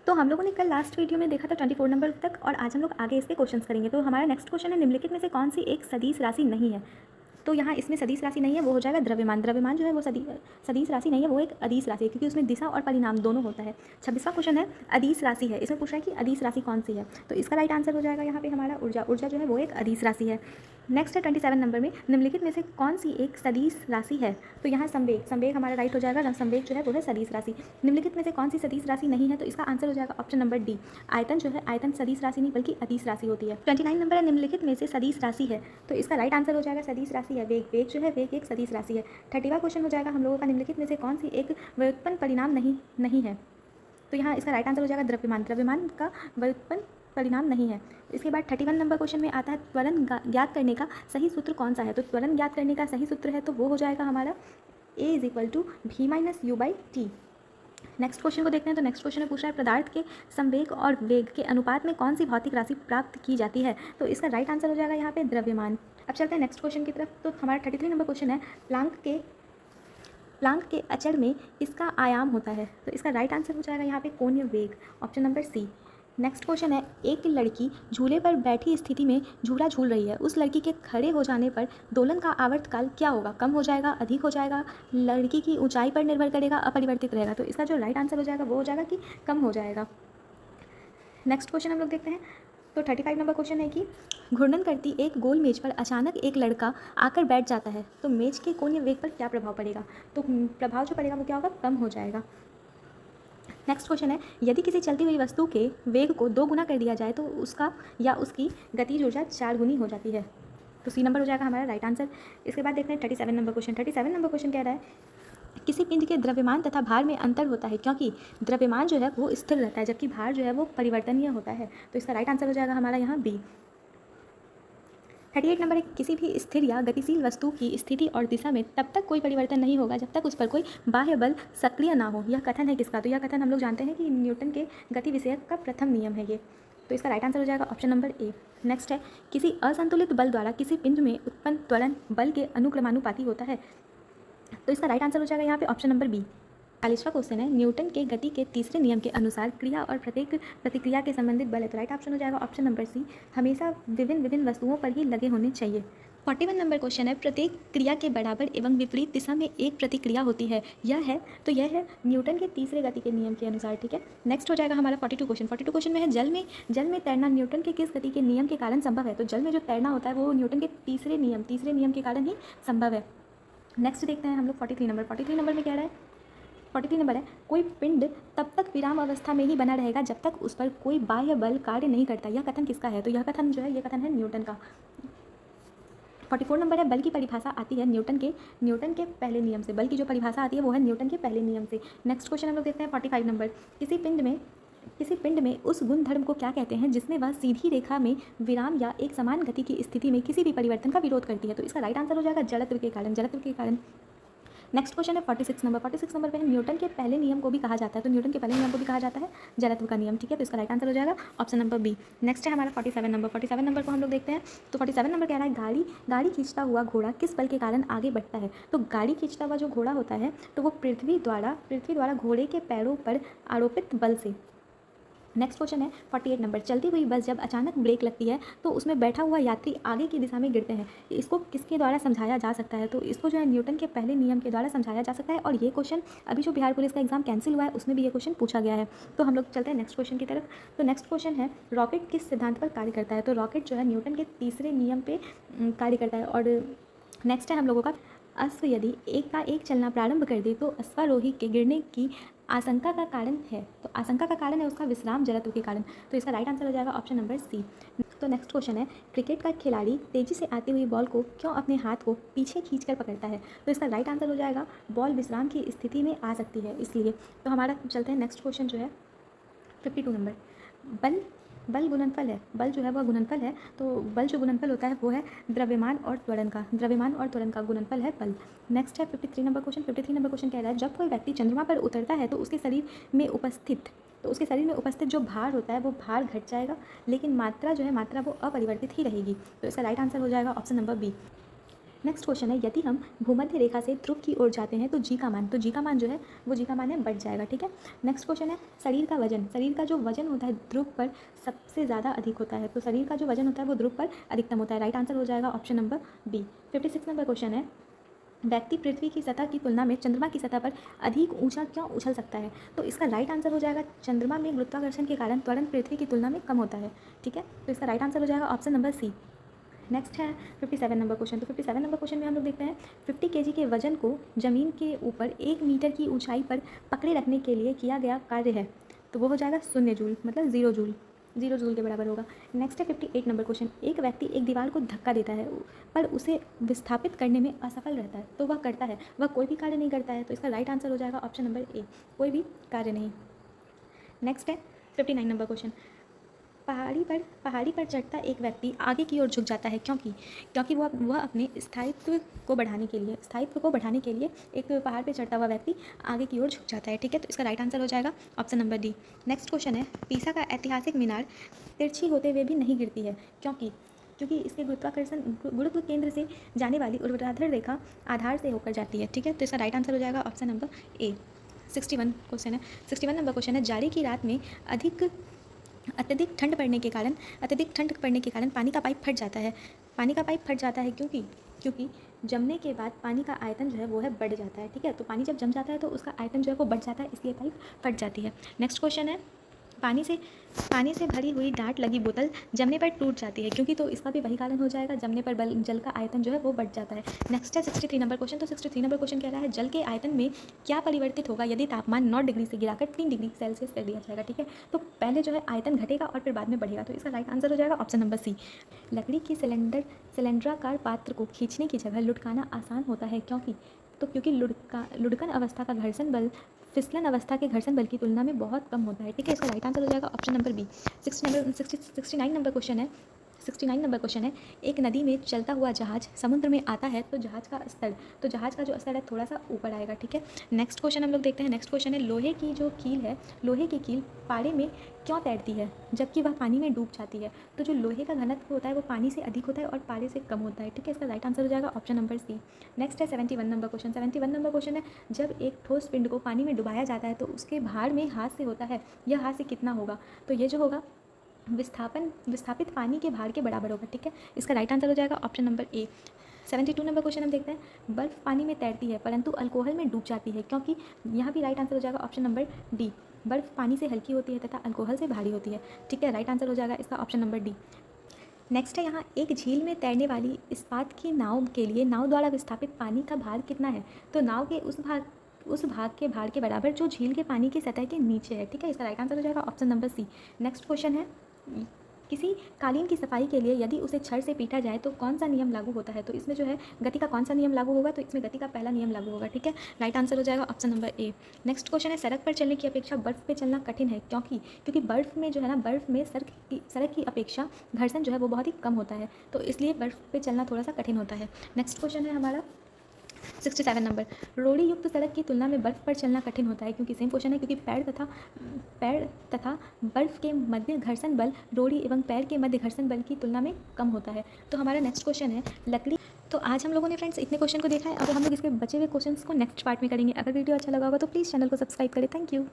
तो हम लोगों ने कल लास्ट वीडियो में देखा था 24 नंबर तक, और आज हम लोग आगे इसके क्वेश्चंस करेंगे। तो हमारा नेक्स्ट क्वेश्चन है, निम्नलिखित में से कौन सी एक सदिश राशि नहीं है। तो यहाँ इसमें सदिश राशि नहीं है, वो हो जाएगा द्रव्यमान। द्रव्यमान जो है वो सदिश राशि नहीं है, वो एक अदिश राशि है, क्योंकि उसमें दिशा और परिणाम दोनों होता है। 26वां क्वेश्चन है, अदिश राशि है। इसमें पूछा है कि अदिश राशि कौन सी है, तो इसका राइट आंसर हो जाएगा यहाँ पे हमारा ऊर्जा। ऊर्जा जो है वो एक अदिश राशि है। नेक्स्ट है 27 नंबर में, निम्नलिखित में से कौन सी एक सदिश राशि है। तो यहाँ संवेग, संवेग हमारा राइट हो जाएगा। संवेग जो है वो है सदिश राशि। निम्नलिखित में से कौन सी सदिश राशि नहीं है, तो इसका आंसर हो जाएगा ऑप्शन नंबर डी। आयतन जो है, आयतन सदिश राशि नहीं बल्कि अदिश राशि होती है। 29 नंबर है, निम्नलिखित में से सदिश राशि है। तो इसका राइट आंसर हो जाएगा सदिश राशि है वेग। वेग जो है वेग एक सदिश राशि है। 30वां क्वेश्चन हो जाएगा हम लोगों का, निम्नलिखित में से कौन सी एक व्युत्पन्न परिणाम नहीं है। तो यहाँ इसका राइट आंसर हो जाएगा द्रव्यमान। द्रव्यमान का व्युत्पन्न परिणाम नहीं है। इसके बाद 31 नंबर क्वेश्चन में आता है, त्वरण ज्ञात करने का सही सूत्र कौन सा है। तो त्वरण ज्ञात करने का सही सूत्र है तो वो हो जाएगा हमारा A = v - u/t। Next question को देखते हैं। तो नेक्स्ट क्वेश्चन में पूछा है, पदार्थ के संवेग और वेग के अनुपात में कौन सी भौतिक राशि प्राप्त की जाती है। तो इसका राइट आंसर हो जाएगा यहाँ पे द्रव्यमान। अब चलते हैं नेक्स्ट क्वेश्चन की तरफ। तो हमारा 33 नंबर क्वेश्चन है, प्लांक के अचर में इसका आयाम होता है। तो इसका राइट आंसर हो जाएगा यहाँ पे कोणीय वेग, option number C. Next question है, एक लड़की झूले पर बैठी स्थिति में झूला झूल रही है। उस लड़की के खड़े हो जाने पर दोलन का आवर्तकाल क्या होगा। कम हो जाएगा, अधिक हो जाएगा, लड़की की ऊंचाई पर निर्भर करेगा, अपरिवर्तित रहेगा। तो इसका जो राइट आंसर हो जाएगा वो हो जाएगा कि कम हो जाएगा। नेक्स्ट क्वेश्चन हम लोग देखते हैं। तो 35 नंबर क्वेश्चन है कि घूर्णन करती एक गोल मेज पर अचानक एक लड़का आकर बैठ जाता है, तो मेज के कोणीय वेग पर क्या प्रभाव पड़ेगा। तो प्रभाव जो पड़ेगा वो क्या होगा, कम हो जाएगा। नेक्स्ट क्वेश्चन है, यदि किसी चलती हुई वस्तु के वेग को 2 गुना कर दिया जाए तो उसका या उसकी गतिज ऊर्जा 4 गुनी हो जाती है। तो सी नंबर हो जाएगा हमारा राइट आंसर। इसके बाद देखते हैं 37 नंबर क्वेश्चन। 37 नंबर क्वेश्चन कह रहा है, किसी पिंड के द्रव्यमान तथा भार में अंतर होता है, क्योंकि द्रव्यमान जो है वो स्थिर रहता है जबकि भार जो है वो परिवर्तनीय होता है। तो इसका राइट आंसर हो जाएगा हमारा यहाँ बी। 38 नंबर है, किसी भी स्थिर या गतिशील वस्तु की स्थिति और दिशा में तब तक कोई परिवर्तन नहीं होगा जब तक उस पर कोई बाह्य बल सक्रिय ना हो। यह कथन है किसका। तो यह कथन हम लोग जानते हैं कि न्यूटन के गति विषयक का प्रथम नियम है ये। तो इसका राइट आंसर हो जाएगा ऑप्शन नंबर ए। नेक्स्ट है, किसी असंतुलित बल द्वारा किसी पिंड में उत्पन्न त्वरण बल के अनुक्रमानुपाती होता है। तो इसका राइट आंसर हो जाएगा यहाँ पे ऑप्शन नंबर बी। 40वां क्वेश्चन है, न्यूटन के गति के तीसरे नियम के अनुसार क्रिया और प्रत्येक प्रतिक्रिया के संबंधित बल है। तो राइट ऑप्शन हो जाएगा ऑप्शन नंबर सी, हमेशा विभिन्न वस्तुओं पर ही लगे होने चाहिए। 41 नंबर क्वेश्चन है, प्रत्येक क्रिया के बराबर एवं विपरीत दिशा में एक प्रतिक्रिया होती है। यह है न्यूटन के तीसरे गति के नियम के अनुसार। ठीक है, नेक्स्ट हो जाएगा हमारा 42 क्वेश्चन। 42 क्वेश्चन में है, जल में तैरना न्यूटन के किस गति के नियम के कारण संभव है। तो जल में जो तैरना होता है वो न्यूटन के तीसरे नियम के कारण ही संभव है। नेक्स्ट देखते हैं हम लोग 43 नंबर। 43 नंबर में कह रहा है, 43 नंबर है, कोई पिंड तब तक विराम अवस्था में ही बना रहेगा जब तक उस पर कोई बाह्य बल कार्य नहीं करता। यह कथन किसका है। तो यह कथन जो है ये कथन है न्यूटन का। 44 नंबर है, बल की परिभाषा आती है न्यूटन के पहले नियम से। बल की जो परिभाषा आती है वो है न्यूटन के पहले नियम से। नेक्स्ट क्वेश्चन हम लोग देखते हैं 45 नंबर, किसी पिंड में उस गुण धर्म को क्या कहते हैं जिसमें वह सीधी रेखा में विराम या एक समान गति की स्थिति में किसी भी परिवर्तन का विरोध करती है। तो इसका राइट आंसर हो जाएगा जड़त्व के कारण। नेक्स्ट क्वेश्चन है 46 नंबर। 46 नंबर पे है, न्यूटन के पहले नियम को भी कहा जाता है। तो न्यूटन के पहले नियम को भी कहा जाता है जड़त्व का नियम। ठीक है, तो इसका राइट आंसर हो जाएगा ऑप्शन नंबर बी। नेक्स्ट है हमारा 47 नंबर। 47 नंबर को हम लोग देखते हैं। तो 47 नंबर कह रहा है, गाड़ी खींचता हुआ घोड़ा किस बल के कारण आगे बढ़ता है। तो गाड़ी खींचता हुआ जो घोड़ा होता है तो वो पृथ्वी द्वारा घोड़े के पैरों पर आरोपित बल से। नेक्स्ट क्वेश्चन है 48 नंबर, चलती हुई बस जब अचानक ब्रेक लगती है तो उसमें बैठा हुआ यात्री आगे की दिशा में गिरते हैं। इसको किसके द्वारा समझाया जा सकता है। तो इसको जो है न्यूटन के पहले नियम के द्वारा समझाया जा सकता है। और ये क्वेश्चन अभी जो बिहार पुलिस का एग्जाम कैंसिल हुआ है उसमें भी ये क्वेश्चन पूछा गया है। तो हम लोग चलते हैं नेक्स्ट क्वेश्चन की तरफ। तो नेक्स्ट क्वेश्चन है, रॉकेट किस सिद्धांत पर कार्य करता है। तो रॉकेट जो है न्यूटन के तीसरे नियम पर कार्य करता है। और नेक्स्ट है हम लोगों का, अश्व यदि एक चलना प्रारंभ कर दे तो अश्वारोही के गिरने की आशंका का कारण है। तो आशंका का कारण है उसका विश्राम जड़त्व के कारण। तो इसका राइट आंसर हो जाएगा ऑप्शन नंबर सी। तो नेक्स्ट क्वेश्चन है, क्रिकेट का खिलाड़ी तेजी से आती हुई बॉल को क्यों अपने हाथ को पीछे खींचकर पकड़ता है। तो इसका राइट आंसर हो जाएगा, बॉल विश्राम की स्थिति में आ सकती है इसलिए। तो हमारा चलते हैं नेक्स्ट क्वेश्चन जो है 52 नंबर, बल गुणनफल है। बल जो है वह गुणनफल है। तो बल जो गुणनफल होता है वो है द्रव्यमान और त्वरण का गुणनफल है बल। नेक्स्ट है 53 नंबर क्वेश्चन। 53 नंबर क्वेश्चन कह रहा है, जब कोई व्यक्ति चंद्रमा पर उतरता है तो उसके शरीर में उपस्थित जो भार होता है वो भार घट जाएगा, लेकिन मात्रा वो अपरिवर्तित ही रहेगी। तो इसका राइट आंसर हो जाएगा option number B. Next question है, यदि हम भूमध्य रेखा से ध्रुव की ओर जाते हैं तो जी का मान, तो जी का मान जो है वो जी का मान है बढ़ जाएगा। ठीक है। नेक्स्ट क्वेश्चन है, शरीर का वजन, शरीर का जो वजन होता है ध्रुव पर सबसे ज़्यादा अधिक होता है, तो शरीर का जो वजन होता है वो ध्रुव पर अधिकतम होता है। राइट आंसर हो जाएगा option number B. 56 number question है, व्यक्ति पृथ्वी की सतह की तुलना में चंद्रमा की सतह पर अधिक ऊंचा क्यों उछल सकता है, तो इसका राइट आंसर हो जाएगा चंद्रमा में गुरुत्वाकर्षण के कारण त्वरण पृथ्वी की तुलना में कम होता है। ठीक है, तो इसका राइट आंसर हो जाएगा ऑप्शन नंबर सी। नेक्स्ट है 57 नंबर क्वेश्चन। तो 57 नंबर क्वेश्चन में हम लोग देखते हैं, 50 kg के वजन को जमीन के ऊपर 1 मीटर की ऊंचाई पर पकड़े रखने के लिए किया गया कार्य है, तो वो हो जाएगा 0 जूल, मतलब 0 जूल, 0 जूल के बराबर होगा। नेक्स्ट है 58 नंबर क्वेश्चन, एक व्यक्ति एक दीवार को धक्का देता है पर उसे विस्थापित करने में असफल रहता है, तो वह करता है, वह कोई भी कार्य नहीं करता है, तो इसका राइट आंसर हो जाएगा ऑप्शन नंबर ए, कोई भी कार्य नहीं। नेक्स्ट है 59 नंबर क्वेश्चन, पहाड़ी पर चढ़ता एक व्यक्ति आगे की ओर झुक जाता है, क्योंकि वह अपने स्थायित्व को बढ़ाने के लिए एक पहाड़ पर चढ़ता हुआ व्यक्ति आगे की ओर झुक जाता है। ठीक है, तो इसका राइट आंसर हो जाएगा option number D. Next question है, पीसा का ऐतिहासिक मीनार तिरछी होते हुए भी नहीं गिरती है, क्योंकि इसके गुरुत्व केंद्र से जाने वाली ऊर्ध्वाधर रेखा आधार से होकर जाती है। ठीक है, तो इसका राइट आंसर हो जाएगा ऑप्शन नंबर ए। 61 क्वेश्चन है, 61 नंबर क्वेश्चन है, जाड़े की रात में अत्यधिक ठंड पड़ने के कारण पानी का पाइप फट जाता है क्योंकि जमने के बाद पानी का आयतन जो है वो है बढ़ जाता है। ठीक है, तो पानी जब जम जाता है तो उसका आयतन जो है वो बढ़ जाता है, इसलिए पाइप फट जाती है। नेक्स्ट क्वेश्चन है, पानी से भरी हुई डाँट लगी बोतल जमने पर टूट जाती है, क्योंकि, तो इसका भी वही कारण हो जाएगा, जमने पर जल का आयतन जो है वो बढ़ जाता है। नेक्स्ट है 63 नंबर क्वेश्चन। तो 63 नंबर क्वेश्चन कह रहा है, जल के आयतन में क्या परिवर्तित होगा यदि तापमान 9 डिग्री से गिराकर 3 डिग्री सेल्सियस कर दिया जाएगा। ठीक है, तो पहले जो है आयतन घटेगा और फिर बाद में बढ़ेगा, तो इसका राइट आंसर हो जाएगा ऑप्शन नंबर सी। लकड़ी की सिलेंडराकार पात्र को खींचने की जगह लुढ़काना आसान होता है, क्योंकि लुढ़कन अवस्था का घर्षण बल फिसलन अवस्था के घर्षण बल की तुलना में बहुत कम होता है। ठीक है, इसका राइट आंसर हो जाएगा option number B. 69 number question है, 69 नंबर क्वेश्चन है, एक नदी में चलता हुआ जहाज समुद्र में आता है तो जहाज का जो स्तर है थोड़ा सा ऊपर आएगा। ठीक है, नेक्स्ट क्वेश्चन हम लोग देखते हैं। नेक्स्ट क्वेश्चन है, लोहे की कील पाड़े में क्यों तैरती है जबकि वह पानी में डूब जाती है, तो जो लोहे का घनत्व होता है वो पानी से अधिक होता है और पाड़े से कम होता है। ठीक है, इसका राइट आंसर हो जाएगा ऑप्शन नंबर सी। नेक्स्ट है 71 नंबर क्वेश्चन। 71 नंबर क्वेश्चन है, जब एक ठोस पिंड को पानी में डुबाया जाता है तो उसके भार में हाथ से होता है, यह हाथ से कितना होगा, तो ये जो होगा विस्थापित पानी के भार के बराबर होगा। ठीक है, इसका राइट आंसर हो जाएगा option number A. 72 number question हम देखते हैं, बर्फ़ पानी में तैरती है परंतु अल्कोहल में डूब जाती है, क्योंकि यहाँ भी राइट आंसर हो जाएगा ऑप्शन नंबर डी, बर्फ़ पानी से हल्की होती है तथा अल्कोहल से भारी होती है। ठीक है, राइट आंसर हो जाएगा इसका ऑप्शन नंबर डी। नेक्स्ट है, यहाँ एक झील में तैरने वाली इस्पात की नाव के लिए नाव द्वारा विस्थापित पानी का भार कितना है, तो नाव के उस भाग के भार के बराबर जो झील के पानी की सतह के नीचे है। ठीक है, इसका राइट आंसर हो जाएगा option number C. Next question है, किसी कालीन की सफाई के लिए यदि उसे छड़ से पीटा जाए तो कौन सा नियम लागू होता है, तो इसमें जो है गति का कौन सा नियम लागू होगा, तो इसमें गति का पहला नियम लागू होगा। ठीक है, राइट आंसर हो जाएगा option number A. Next question है, सड़क पर चलने की अपेक्षा बर्फ़ पे चलना कठिन है, क्योंकि बर्फ़ में जो है ना, बर्फ़ में सड़क की अपेक्षा घर्षण जो है वो बहुत ही कम होता है, तो इसलिए बर्फ़ पे चलना थोड़ा सा कठिन होता है। नेक्स्ट क्वेश्चन है हमारा 67 नंबर, रोड़ी युक्त सड़क की तुलना में बर्फ़ पर चलना कठिन होता है, क्योंकि सेम क्वेश्चन है, क्योंकि पैर तथा बर्फ़ के मध्य घर्षण बल रोड़ी एवं पैर के मध्य घर्षण बल की तुलना में कम होता है। तो हमारा नेक्स्ट क्वेश्चन है, लकड़ी। तो आज हम लोगों ने फ्रेंड्स इतने क्वेश्चन को देखा है, अब हम लोग इसके बचे हुए क्वेश्चंस को नेक्स्ट पार्ट में करेंगे। अगर वीडियो अच्छा लगा होगा तो प्लीज़ चैनल को सब्सक्राइब करें। Thank you.